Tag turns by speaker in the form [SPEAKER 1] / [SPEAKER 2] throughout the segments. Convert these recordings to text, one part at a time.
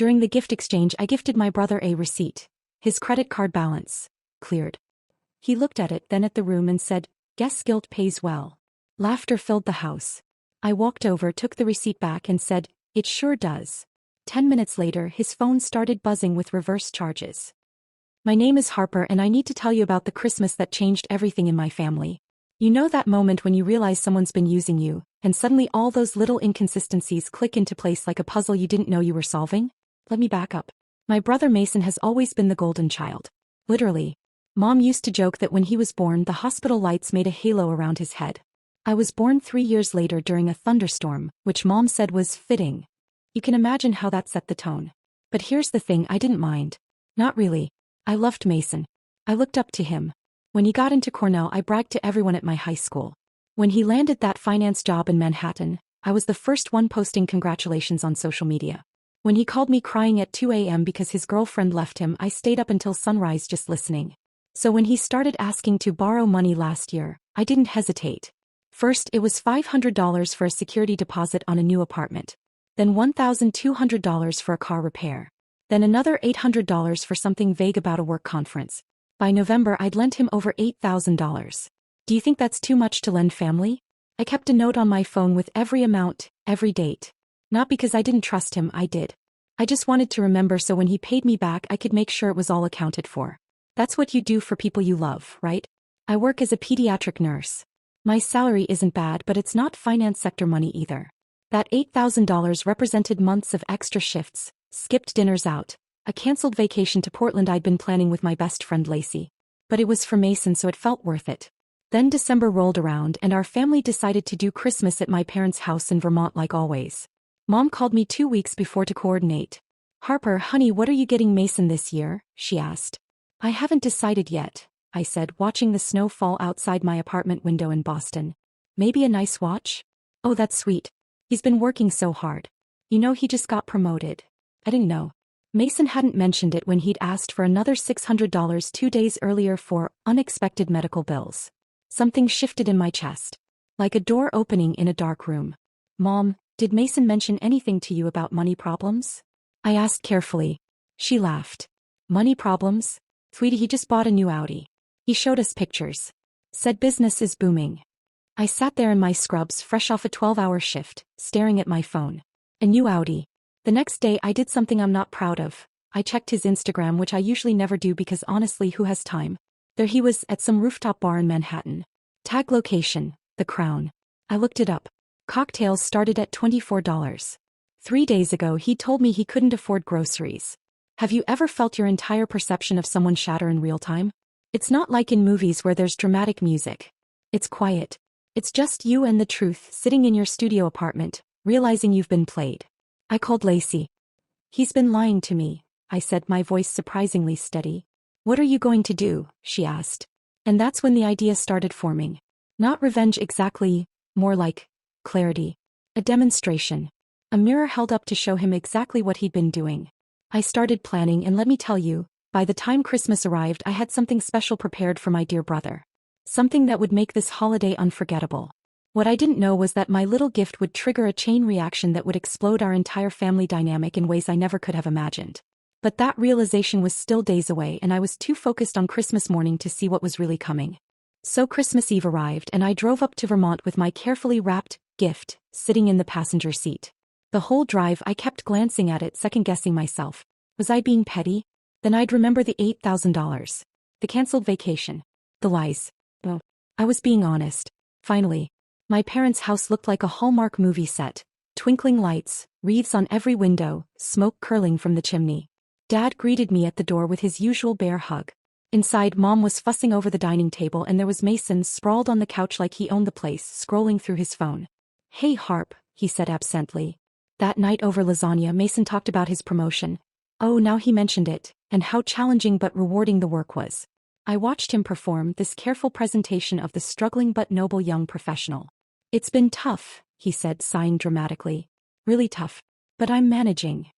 [SPEAKER 1] During the gift exchange, I gifted my brother a receipt. His credit card balance cleared. He looked at it, then at the room and said, "Guess guilt pays well." Laughter filled the house. I walked over, took the receipt back and said, "It sure does." 10 minutes later, his phone started buzzing with reverse charges. "My name is Harper and I need to tell you about the Christmas that changed everything in my family." You know that moment when you realize someone's been using you, and suddenly all those little inconsistencies click into place like a puzzle you didn't know you were solving? Let me back up. My brother Mason has always been the golden child. Literally. Mom used to joke that when he was born, the hospital lights made a halo around his head. I was born 3 years later during a thunderstorm, which Mom said was fitting. You can imagine how that set the tone. But here's the thing, I didn't mind. Not really. I loved Mason. I looked up to him. When he got into Cornell, I bragged to everyone at my high school. When he landed that finance job in Manhattan, I was the first one posting congratulations on social media. When he called me crying at 2 a.m. because his girlfriend left him, I stayed up until sunrise just listening. So when he started asking to borrow money last year, I didn't hesitate. First, it was $500 for a security deposit on a new apartment. Then $1,200 for a car repair. Then another $800 for something vague about a work conference. By November, I'd lent him over $8,000. Do you think that's too much to lend family? I kept a note on my phone with every amount, every date. Not because I didn't trust him, I did. I just wanted to remember so when he paid me back I could make sure it was all accounted for. That's what you do for people you love, right? I work as a pediatric nurse. My salary isn't bad, but it's not finance sector money either. That $8,000 represented months of extra shifts, skipped dinners out, a canceled vacation to Portland I'd been planning with my best friend Lacey. But it was for Mason, so it felt worth it. Then December rolled around and our family decided to do Christmas at my parents' house in Vermont like always. Mom called me 2 weeks before to coordinate. "Harper, honey, what are you getting Mason this year?" she asked. "I haven't decided yet," I said, watching the snow fall outside my apartment window in Boston. "Maybe a nice watch?" "Oh, that's sweet. He's been working so hard. You know, he just got promoted." I didn't know. Mason hadn't mentioned it when he'd asked for another $600 2 days earlier for unexpected medical bills. Something shifted in my chest. Like a door opening in a dark room. "Mom, did Mason mention anything to you about money problems?" I asked carefully. She laughed. "Money problems? Sweetie, he just bought a new Audi. He showed us pictures. Said business is booming." I sat there in my scrubs, fresh off a 12-hour shift, staring at my phone. A new Audi. The next day I did something I'm not proud of. I checked his Instagram, which I usually never do because honestly, who has time? There he was, at some rooftop bar in Manhattan. Tag location, The Crown. I looked it up. Cocktails started at $24. 3 days ago he told me he couldn't afford groceries. Have you ever felt your entire perception of someone shatter in real time? It's not like in movies where there's dramatic music. It's quiet. It's just you and the truth sitting in your studio apartment, realizing you've been played. I called Lacey. "He's been lying to me," I said, my voice surprisingly steady. "What are you going to do?" she asked. And that's when the idea started forming. Not revenge exactly, more like clarity. A demonstration. A mirror held up to show him exactly what he'd been doing. I started planning, and let me tell you, by the time Christmas arrived I had something special prepared for my dear brother. Something that would make this holiday unforgettable. What I didn't know was that my little gift would trigger a chain reaction that would explode our entire family dynamic in ways I never could have imagined. But that realization was still days away, and I was too focused on Christmas morning to see what was really coming. So Christmas Eve arrived and I drove up to Vermont with my carefully wrapped gift sitting in the passenger seat. The whole drive I kept glancing at it, second-guessing myself. Was I being petty? Then I'd remember the $8,000. The canceled vacation. The lies. Oh, I was being honest. Finally. My parents' house looked like a Hallmark movie set. Twinkling lights, wreaths on every window, smoke curling from the chimney. Dad greeted me at the door with his usual bear hug. Inside, Mom was fussing over the dining table and there was Mason sprawled on the couch like he owned the place, scrolling through his phone. "Hey Harp," he said absently. That night over lasagna, Mason talked about his promotion. Oh, now he mentioned it, and how challenging but rewarding the work was. I watched him perform this careful presentation of the struggling but noble young professional. "It's been tough," he said, sighing dramatically. "Really tough. But I'm managing."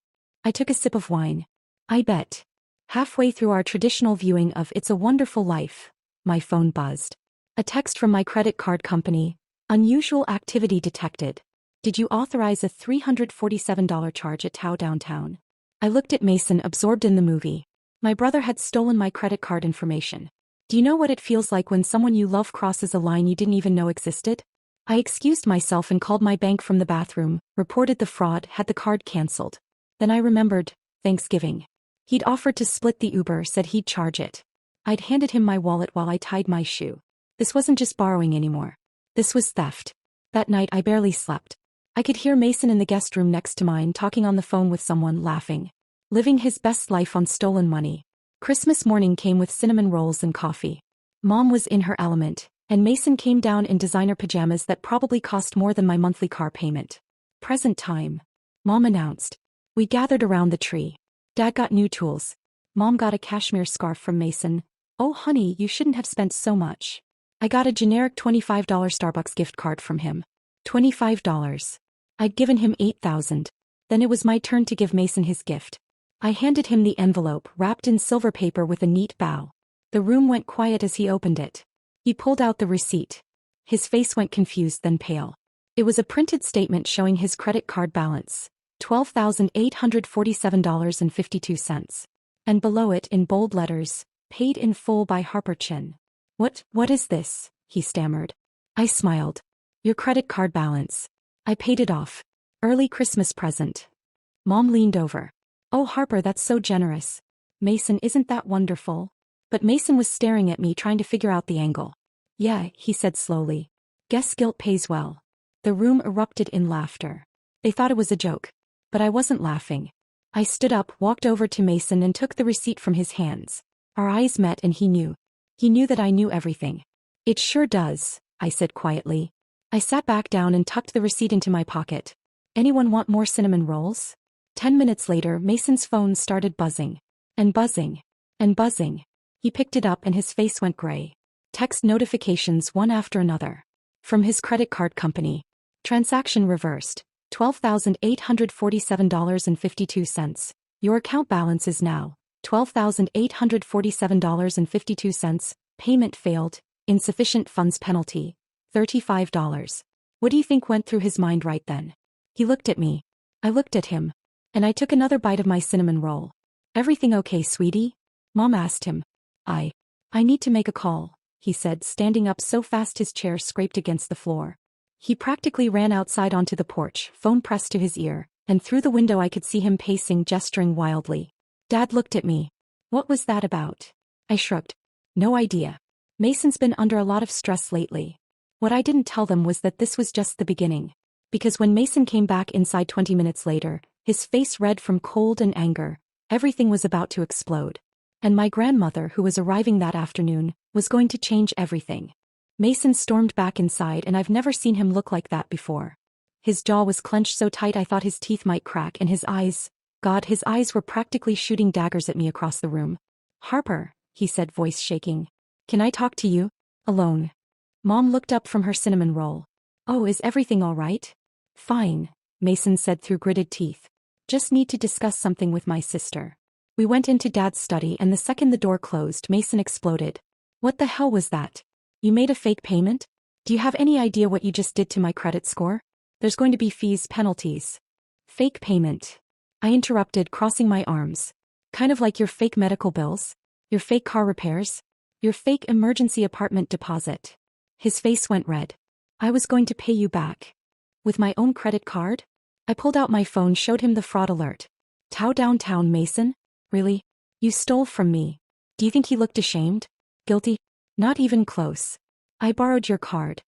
[SPEAKER 1] I took a sip of wine. "I bet." Halfway through our traditional viewing of It's a Wonderful Life, my phone buzzed. A text from my credit card company. "Unusual activity detected. Did you authorize a $347 charge at Tao downtown?" I looked at Mason, absorbed in the movie. My brother had stolen my credit card information. Do you know what it feels like when someone you love crosses a line you didn't even know existed? I excused myself and called my bank from the bathroom, reported the fraud, had the card cancelled. Then I remembered Thanksgiving. He'd offered to split the Uber, said he'd charge it. I'd handed him my wallet while I tied my shoe. This wasn't just borrowing anymore. This was theft. That night I barely slept. I could hear Mason in the guest room next to mine talking on the phone with someone, laughing. Living his best life on stolen money. Christmas morning came with cinnamon rolls and coffee. Mom was in her element, and Mason came down in designer pajamas that probably cost more than my monthly car payment. Present time. Mom announced. We gathered around the tree. Dad got new tools. Mom got a cashmere scarf from Mason. Oh honey, you shouldn't have spent so much. I got a generic $25 Starbucks gift card from him. $25. I'd given him $8,000. Then it was my turn to give Mason his gift. I handed him the envelope, wrapped in silver paper with a neat bow. The room went quiet as he opened it. He pulled out the receipt. His face went confused, then pale. It was a printed statement showing his credit card balance, $12,847.52. And below it, in bold letters, paid in full by Harper Chin. What is this? He stammered. I smiled. Your credit card balance. I paid it off. Early Christmas present. Mom leaned over. Oh Harper, that's so generous. Mason, isn't that wonderful? But Mason was staring at me, trying to figure out the angle. Yeah, he said slowly. Guess guilt pays well. The room erupted in laughter. They thought it was a joke. But I wasn't laughing. I stood up, walked over to Mason and took the receipt from his hands. Our eyes met and he knew. He knew that I knew everything. It sure does, I said quietly. I sat back down and tucked the receipt into my pocket. Anyone want more cinnamon rolls? 10 minutes later, Mason's phone started buzzing. And buzzing. And buzzing. He picked it up and his face went gray. Text notifications one after another. From his credit card company. Transaction reversed. $12,847.52. Your account balance is now $12,847.52. Payment failed. Insufficient funds penalty. $35. What do you think went through his mind right then? He looked at me. I looked at him. And I took another bite of my cinnamon roll. Everything okay, sweetie? Mom asked him. I need to make a call, he said, standing up so fast his chair scraped against the floor. He practically ran outside onto the porch, phone pressed to his ear, and through the window I could see him pacing, gesturing wildly. Dad looked at me. What was that about? I shrugged. No idea. Mason's been under a lot of stress lately. What I didn't tell them was that this was just the beginning. Because when Mason came back inside 20 minutes later, his face red from cold and anger, everything was about to explode. And my grandmother, who was arriving that afternoon, was going to change everything. Mason stormed back inside, and I've never seen him look like that before. His jaw was clenched so tight I thought his teeth might crack, and his eyes, God, his eyes were practically shooting daggers at me across the room. Harper, he said, voice shaking. Can I talk to you? Alone. Mom looked up from her cinnamon roll. Oh, is everything all right? Fine, Mason said through gritted teeth. Just need to discuss something with my sister. We went into Dad's study, and the second the door closed, Mason exploded. What the hell was that? You made a fake payment? Do you have any idea what you just did to my credit score? There's going to be fees, penalties. Fake payment. I interrupted, crossing my arms. Kind of like your fake medical bills, your fake car repairs, your fake emergency apartment deposit. His face went red. I was going to pay you back. With my own credit card? I pulled out my phone, showed him the fraud alert. Tao downtown, Mason? Really? You stole from me. Do you think he looked ashamed? Guilty? Not even close. I borrowed your card.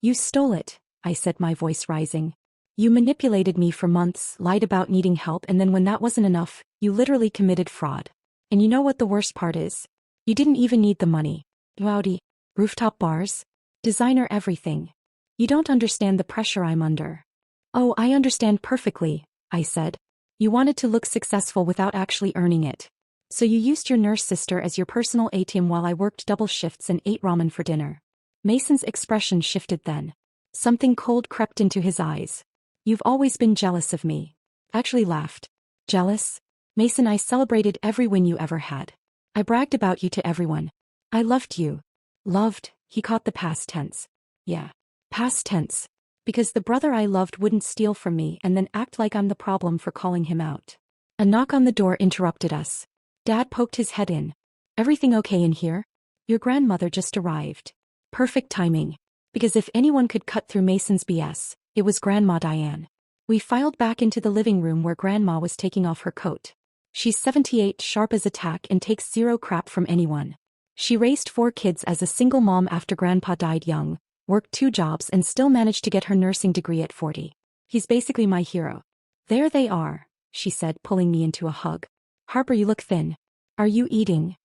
[SPEAKER 1] You stole it, I said, my voice rising. You manipulated me for months, lied about needing help, and then when that wasn't enough, you literally committed fraud. And you know what the worst part is? You didn't even need the money. Rowdy. Rooftop bars. Designer everything. You don't understand the pressure I'm under. Oh, I understand perfectly, I said. You wanted to look successful without actually earning it. So you used your nurse sister as your personal ATM while I worked double shifts and ate ramen for dinner. Mason's expression shifted then. Something cold crept into his eyes. You've always been jealous of me. Actually laughed. Jealous? Mason, I celebrated every win you ever had. I bragged about you to everyone. I loved you. Loved, he caught the past tense. Yeah. Past tense. Because the brother I loved wouldn't steal from me and then act like I'm the problem for calling him out. A knock on the door interrupted us. Dad poked his head in. Everything okay in here? Your grandmother just arrived. Perfect timing. Because if anyone could cut through Mason's BS, it was Grandma Diane. We filed back into the living room where Grandma was taking off her coat. She's 78, sharp as a tack, and takes zero crap from anyone. She raised 4 kids as a single mom after Grandpa died young, worked 2 jobs, and still managed to get her nursing degree at 40. He's basically my hero. There they are, she said, pulling me into a hug. Harper, you look thin. Are you eating?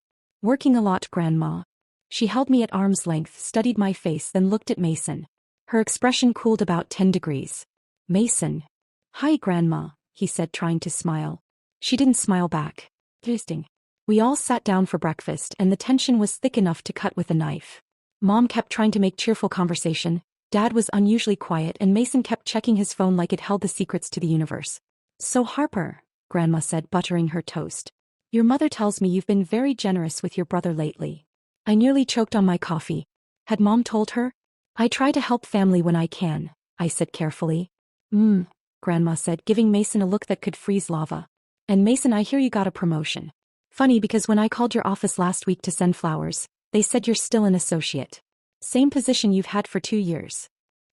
[SPEAKER 1] Working a lot, Grandma. She held me at arm's length, studied my face, then looked at Mason. Her expression cooled about 10 degrees. Mason. Hi, Grandma, he said, trying to smile. She didn't smile back. Interesting. We all sat down for breakfast, and the tension was thick enough to cut with a knife. Mom kept trying to make cheerful conversation, Dad was unusually quiet, and Mason kept checking his phone like it held the secrets to the universe. So Harper, Grandma said, buttering her toast. Your mother tells me you've been very generous with your brother lately. I nearly choked on my coffee. Had Mom told her? I try to help family when I can, I said carefully. Grandma said, giving Mason a look that could freeze lava. And Mason, I hear you got a promotion. Funny, because when I called your office last week to send flowers, they said you're still an associate. Same position you've had for 2 years.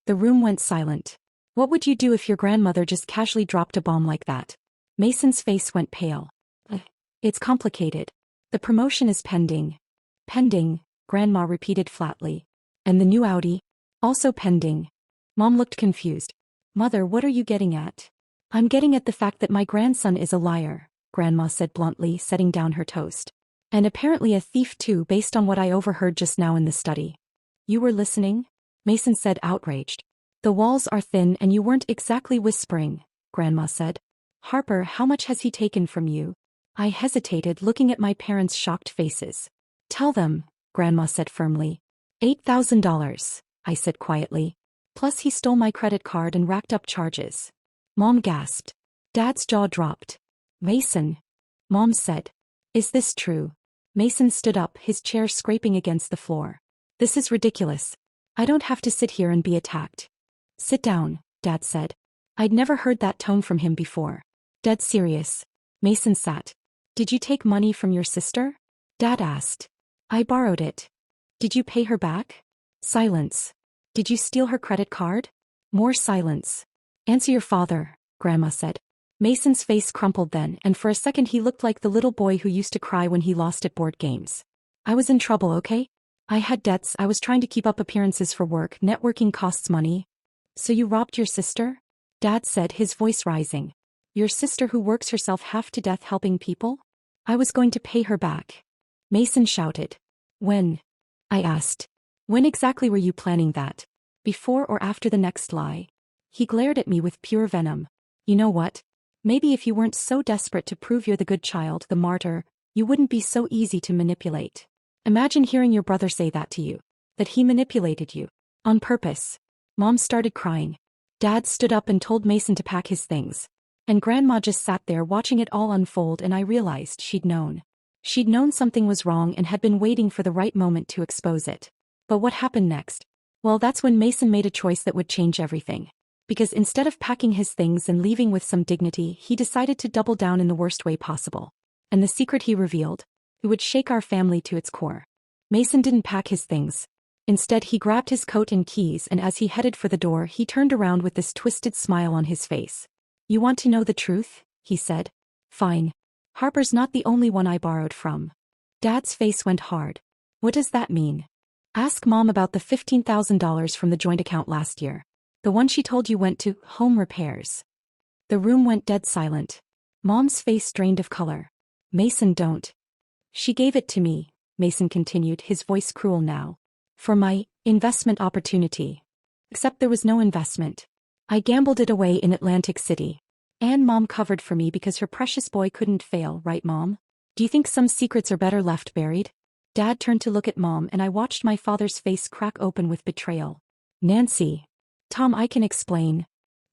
[SPEAKER 1] The room went silent. What would you do if your grandmother just casually dropped a bomb like that? Mason's face went pale. It's complicated. The promotion is pending. Pending, Grandma repeated flatly. And the new Audi? Also pending. Mom looked confused. Mother, what are you getting at? I'm getting at the fact that my grandson is a liar, Grandma said bluntly, setting down her toast. And apparently a thief too, based on what I overheard just now in the study. You were listening? Mason said, outraged. The walls are thin and you weren't exactly whispering, Grandma said. Harper, how much has he taken from you? I hesitated, looking at my parents' shocked faces. Tell them, Grandma said firmly. $8,000, I said quietly. Plus he stole my credit card and racked up charges. Mom gasped. Dad's jaw dropped. Mason. Mom said. Is this true? Mason stood up, his chair scraping against the floor. This is ridiculous. I don't have to sit here and be attacked. Sit down, Dad said. I'd never heard that tone from him before. Dead serious. Mason sat. Did you take money from your sister? Dad asked. I borrowed it. Did you pay her back? Silence. Did you steal her credit card? More silence. Answer your father, Grandma said. Mason's face crumpled then, and for a second he looked like the little boy who used to cry when he lost at board games. I was in trouble, okay? I had debts, I was trying to keep up appearances for work, networking costs money. So you robbed your sister? Dad said, his voice rising. Your sister who works herself half to death helping people? I was going to pay her back. Mason shouted. When? I asked. When exactly were you planning that? Before or after the next lie? He glared at me with pure venom. You know what? Maybe if you weren't so desperate to prove you're the good child, the martyr, you wouldn't be so easy to manipulate. Imagine hearing your brother say that to you. That he manipulated you. On purpose. Mom started crying. Dad stood up and told Mason to pack his things. And Grandma just sat there watching it all unfold, and I realized she'd known. She'd known something was wrong and had been waiting for the right moment to expose it. But what happened next? Well, that's when Mason made a choice that would change everything. Because instead of packing his things and leaving with some dignity, he decided to double down in the worst way possible. And the secret he revealed? It would shake our family to its core. Mason didn't pack his things. Instead, he grabbed his coat and keys, and as he headed for the door, he turned around with this twisted smile on his face. You want to know the truth? He said. Fine. Harper's not the only one I borrowed from. Dad's face went hard. What does that mean? Ask Mom about the $15,000 from the joint account last year. The one she told you went to home repairs. The room went dead silent. Mom's face drained of color. Mason, don't. She gave it to me, Mason continued, his voice cruel now. For my investment opportunity. Except there was no investment. I gambled it away in Atlantic City. And Mom covered for me because her precious boy couldn't fail, right, Mom? Do you think some secrets are better left buried? Dad turned to look at Mom, and I watched my father's face crack open with betrayal. Nancy. Tom, I can explain.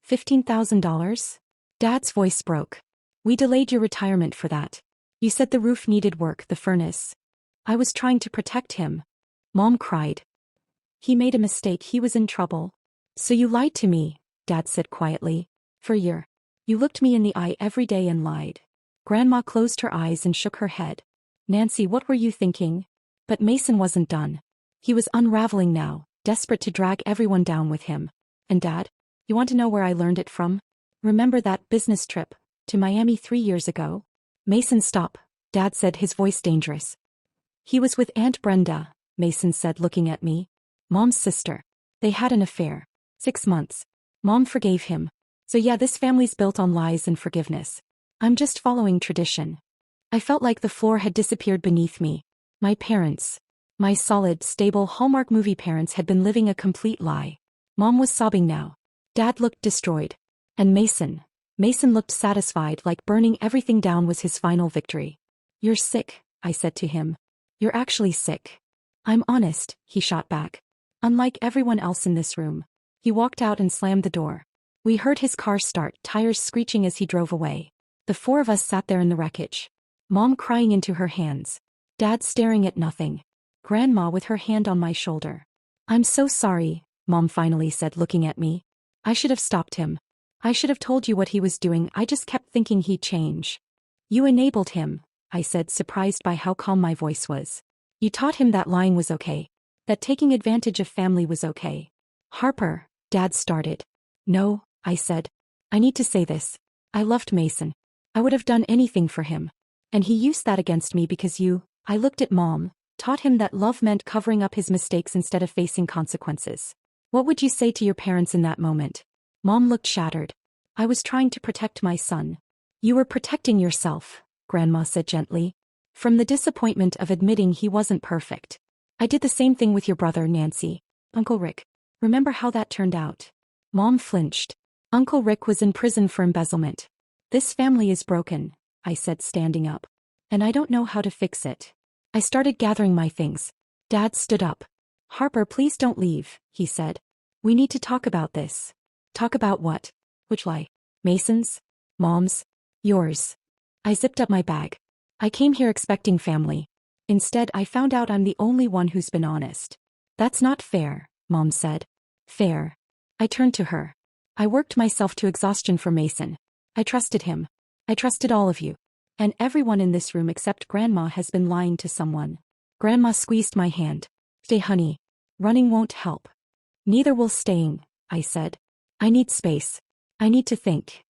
[SPEAKER 1] $15,000? Dad's voice broke. We delayed your retirement for that. You said the roof needed work, the furnace. I was trying to protect him. Mom cried. He made a mistake, he was in trouble. So you lied to me, Dad said quietly. For a year. You looked me in the eye every day and lied. Grandma closed her eyes and shook her head. Nancy, what were you thinking? But Mason wasn't done. He was unraveling now, desperate to drag everyone down with him. And Dad? You want to know where I learned it from? Remember that business trip to Miami 3 years ago? Mason, stop, Dad said, his voice dangerous. He was with Aunt Brenda, Mason said, looking at me. Mom's sister. They had an affair. 6 months. Mom forgave him. So yeah, this family's built on lies and forgiveness. I'm just following tradition. I felt like the floor had disappeared beneath me. My parents, my solid, stable Hallmark movie parents, had been living a complete lie. Mom was sobbing now. Dad looked destroyed. And Mason looked satisfied, like burning everything down was his final victory. You're sick, I said to him. You're actually sick. I'm honest, he shot back. Unlike everyone else in this room. He walked out and slammed the door. We heard his car start, tires screeching as he drove away. The 4 of us sat there in the wreckage. Mom crying into her hands. Dad staring at nothing. Grandma with her hand on my shoulder. I'm so sorry, Mom finally said, looking at me. I should have stopped him. I should have told you what he was doing. I just kept thinking he'd change. You enabled him, I said, surprised by how calm my voice was. You taught him that lying was okay. That taking advantage of family was okay. Harper, Dad started. No, I said. I need to say this. I loved Mason. I would have done anything for him. And he used that against me because you, I looked at Mom, taught him that love meant covering up his mistakes instead of facing consequences. What would you say to your parents in that moment? Mom looked shattered. I was trying to protect my son. You were protecting yourself, Grandma said gently. From the disappointment of admitting he wasn't perfect. I did the same thing with your brother, Nancy. Uncle Rick. Remember how that turned out? Mom flinched. Uncle Rick was in prison for embezzlement. This family is broken, I said, standing up. And I don't know how to fix it. I started gathering my things. Dad stood up. Harper, please don't leave, he said. We need to talk about this. Talk about what? Which lie? Mason's? Mom's? Yours. I zipped up my bag. I came here expecting family. Instead, I found out I'm the only one who's been honest. That's not fair, Mom said. Fair. I turned to her. I worked myself to exhaustion for Mason. I trusted him. I trusted all of you. And everyone in this room except Grandma has been lying to someone. Grandma squeezed my hand. Stay, honey. Running won't help. Neither will staying, I said. I need space. I need to think.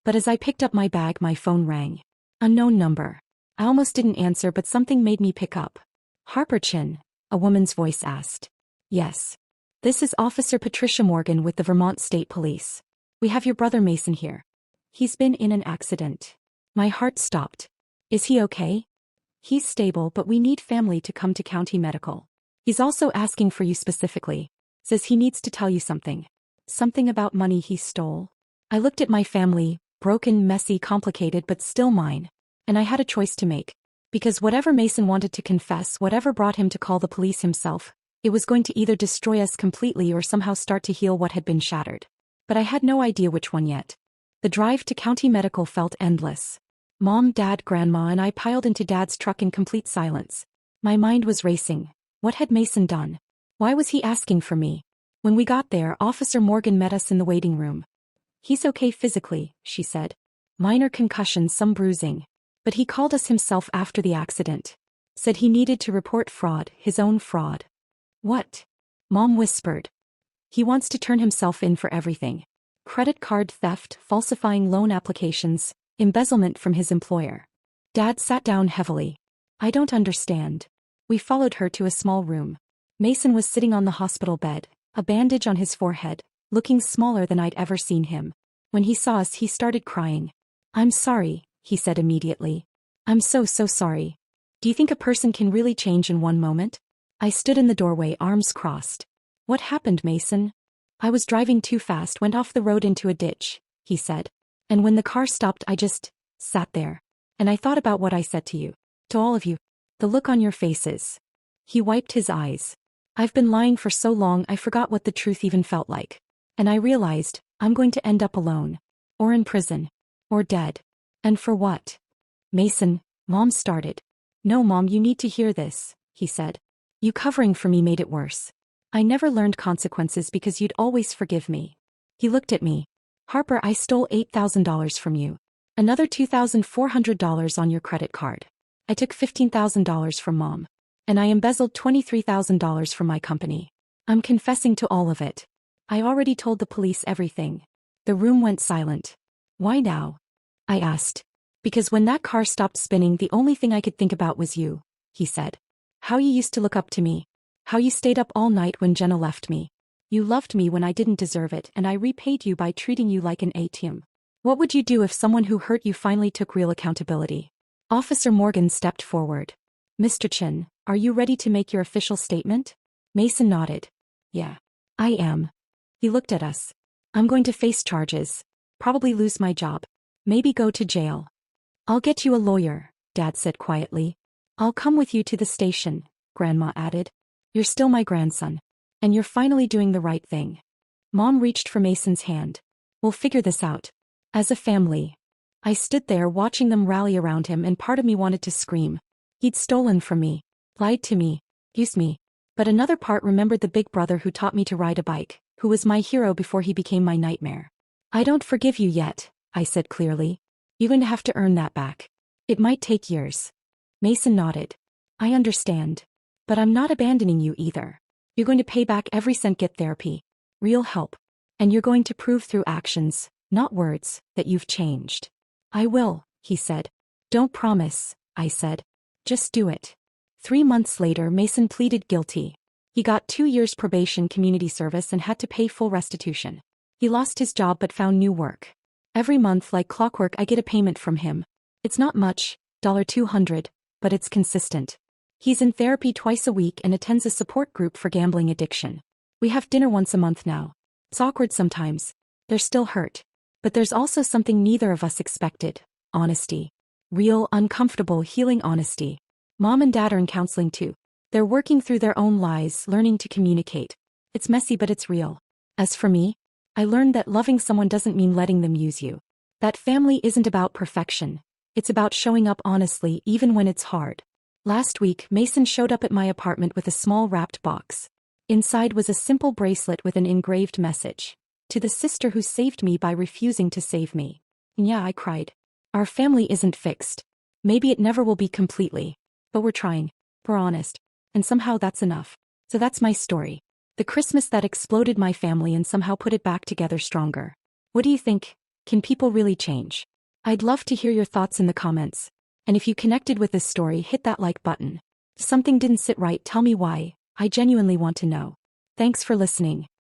[SPEAKER 1] But as I picked up my bag, my phone rang. Unknown number. I almost didn't answer, but something made me pick up. Harper Chin, a woman's voice asked. Yes. This is Officer Patricia Morgan with the Vermont State Police. We have your brother Mason here. He's been in an accident. My heart stopped. Is he okay? He's stable, but we need family to come to County Medical. He's also asking for you specifically. Says he needs to tell you something. Something about money he stole. I looked at my family, broken, messy, complicated, but still mine. And I had a choice to make. Because whatever Mason wanted to confess, whatever brought him to call the police himself, it was going to either destroy us completely or somehow start to heal what had been shattered. But I had no idea which one yet. The drive to County Medical felt endless. Mom, Dad, Grandma, and I piled into Dad's truck in complete silence. My mind was racing. What had Mason done? Why was he asking for me? When we got there, Officer Morgan met us in the waiting room. He's okay physically, she said. Minor concussions, some bruising. But he called us himself after the accident. Said he needed to report fraud, his own fraud. What? Mom whispered. He wants to turn himself in for everything. Credit card theft, falsifying loan applications, embezzlement from his employer. Dad sat down heavily. I don't understand. We followed her to a small room. Mason was sitting on the hospital bed, a bandage on his forehead, looking smaller than I'd ever seen him. When he saw us, he started crying. I'm sorry, he said immediately. I'm so sorry. Do you think a person can really change in one moment? I stood in the doorway, arms crossed. What happened, Mason? I was driving too fast, went off the road into a ditch, he said. And when the car stopped, I just sat there. And I thought about what I said to you. To all of you. The look on your faces. He wiped his eyes. I've been lying for so long I forgot what the truth even felt like. And I realized, I'm going to end up alone. Or in prison. Or dead. And for what? Mason, Mom started. No, Mom, you need to hear this, he said. You covering for me made it worse. I never learned consequences because you'd always forgive me. He looked at me. Harper, I stole $8,000 from you. Another $2,400 on your credit card. I took $15,000 from Mom. And I embezzled $23,000 from my company. I'm confessing to all of it. I already told the police everything. The room went silent. Why now? I asked. Because when that car stopped spinning, the only thing I could think about was you, he said. How you used to look up to me. How you stayed up all night when Jenna left me. You loved me when I didn't deserve it, and I repaid you by treating you like an ATM. What would you do if someone who hurt you finally took real accountability? Officer Morgan stepped forward. Mr. Chin, are you ready to make your official statement? Mason nodded. Yeah. I am. He looked at us. I'm going to face charges. Probably lose my job. Maybe go to jail. I'll get you a lawyer, Dad said quietly. I'll come with you to the station, Grandma added. You're still my grandson. And you're finally doing the right thing. Mom reached for Mason's hand. We'll figure this out. As a family. I stood there watching them rally around him, and part of me wanted to scream. He'd stolen from me. Lied to me. Used me. But another part remembered the big brother who taught me to ride a bike, who was my hero before he became my nightmare. I don't forgive you yet, I said clearly. You're going to have to earn that back. It might take years. Mason nodded. I understand. But I'm not abandoning you either. You're going to pay back every cent, get therapy. Real help. And you're going to prove through actions, not words, that you've changed. I will, he said. Don't promise, I said. Just do it. 3 months later, Mason pleaded guilty. He got 2 years probation, community service, and had to pay full restitution. He lost his job but found new work. Every month, like clockwork, I get a payment from him. It's not much, $200, but it's consistent. He's in therapy twice a week and attends a support group for gambling addiction. We have dinner once a month now. It's awkward sometimes. They're still hurt. But there's also something neither of us expected. Honesty. Real, uncomfortable, healing honesty. Mom and Dad are in counseling too. They're working through their own lies, learning to communicate. It's messy, but it's real. As for me, I learned that loving someone doesn't mean letting them use you. That family isn't about perfection. It's about showing up honestly even when it's hard. Last week, Mason showed up at my apartment with a small wrapped box. Inside was a simple bracelet with an engraved message. To the sister who saved me by refusing to save me. Yeah, I cried. Our family isn't fixed. Maybe it never will be completely. But we're trying. We're honest. And somehow that's enough. So that's my story. The Christmas that exploded my family and somehow put it back together stronger. What do you think? Can people really change? I'd love to hear your thoughts in the comments. And if you connected with this story, hit that like button. If something didn't sit right, tell me why. I genuinely want to know. Thanks for listening.